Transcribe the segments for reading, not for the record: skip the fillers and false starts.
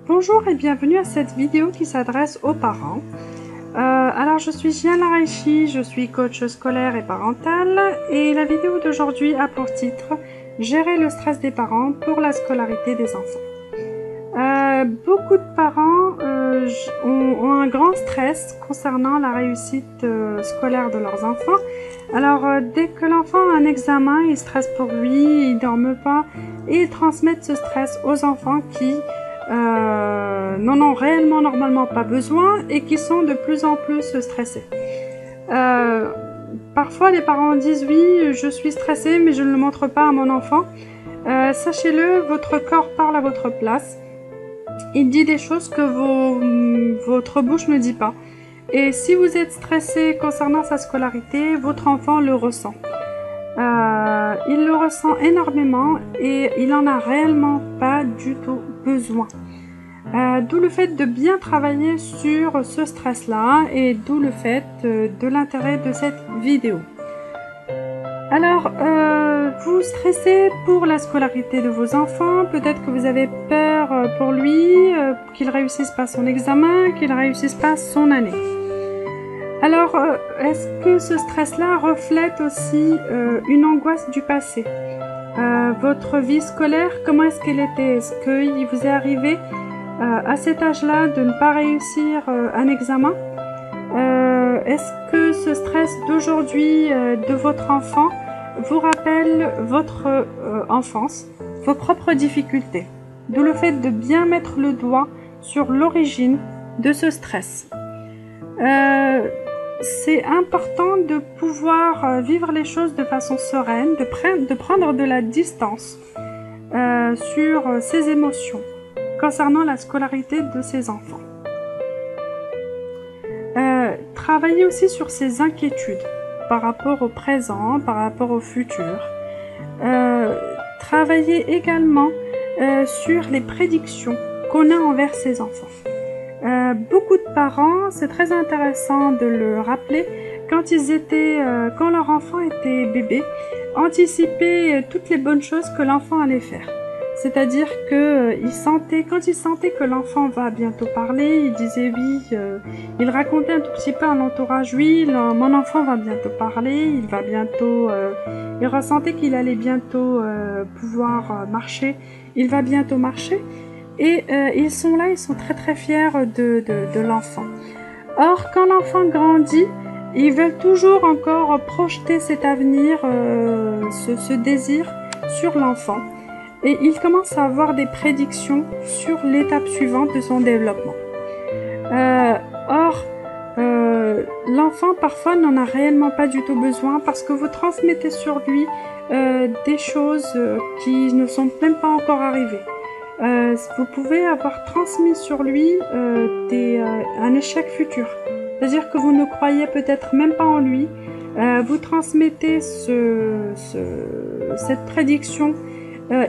Bonjour et bienvenue à cette vidéo qui s'adresse aux parents. Alors je suis Jian Laraichi, je suis coach scolaire et parental et la vidéo d'aujourd'hui a pour titre Gérer le stress des parents pour la scolarité des enfants. Beaucoup de parents ont un grand stress concernant la réussite scolaire de leurs enfants. Alors dès que l'enfant a un examen, il stresse pour lui, il ne dorme pas et ils transmettent ce stress aux enfants qui n'en ont réellement normalement pas besoin et qui sont de plus en plus stressés. Parfois les parents disent oui, je suis stressé mais je ne le montre pas à mon enfant. Sachez-le, votre corps parle à votre place. Il dit des choses que votre bouche ne dit pas. Et si vous êtes stressé concernant sa scolarité, votre enfant le ressent. Il le ressent énormément et il n'en a réellement pas du tout besoin. D'où le fait de bien travailler sur ce stress-là et d'où le fait de l'intérêt de cette vidéo. Alors, vous stressez pour la scolarité de vos enfants, peut-être que vous avez peur pour lui, qu'il ne réussisse pas son examen, qu'il ne réussisse pas son année. Alors, est-ce que ce stress-là reflète aussi une angoisse du passé? Votre vie scolaire, comment est-ce qu'elle était? Est-ce qu'il vous est arrivé à cet âge-là de ne pas réussir un examen? Est-ce que ce stress d'aujourd'hui de votre enfant vous rappelle votre enfance, vos propres difficultés? D'où le fait de bien mettre le doigt sur l'origine de ce stress. C'est important de pouvoir vivre les choses de façon sereine, de prendre de la distance sur ses émotions concernant la scolarité de ses enfants. Travailler aussi sur ses inquiétudes par rapport au présent, par rapport au futur. Travailler également sur les prédictions qu'on a envers ses enfants. Beaucoup de parents, c'est très intéressant de le rappeler, quand leur enfant était bébé, anticipaient toutes les bonnes choses que l'enfant allait faire. C'est-à-dire que quand ils sentaient que l'enfant va bientôt parler, ils disaient oui, ils racontaient un tout petit peu à l'entourage, oui, mon enfant va bientôt parler, il ressentait qu'il allait bientôt pouvoir marcher, il va bientôt marcher. Et ils sont là, ils sont très très fiers de l'enfant. Or, quand l'enfant grandit, ils veulent toujours encore projeter cet avenir, ce désir sur l'enfant. Et ils commencent à avoir des prédictions sur l'étape suivante de son développement. Or, l'enfant parfois n'en a réellement pas du tout besoin parce que vous transmettez sur lui des choses qui ne sont même pas encore arrivées. Vous pouvez avoir transmis sur lui un échec futur. C'est-à-dire que vous ne croyez peut-être même pas en lui. Vous transmettez cette prédiction,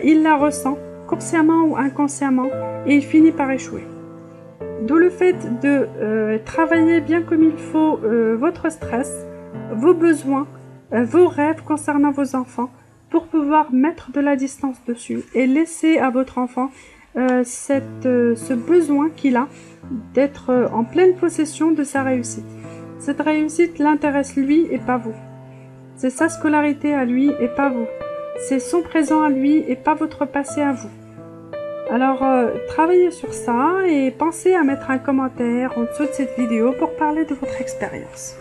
il la ressent, consciemment ou inconsciemment, et il finit par échouer. D'où le fait de travailler bien comme il faut votre stress, vos besoins, vos rêves concernant vos enfants, pour pouvoir mettre de la distance dessus et laisser à votre enfant ce besoin qu'il a d'être en pleine possession de sa réussite. Cette réussite l'intéresse lui et pas vous. C'est sa scolarité à lui et pas vous. C'est son présent à lui et pas votre passé à vous. Alors, travaillez sur ça et pensez à mettre un commentaire en dessous de cette vidéo pour parler de votre expérience.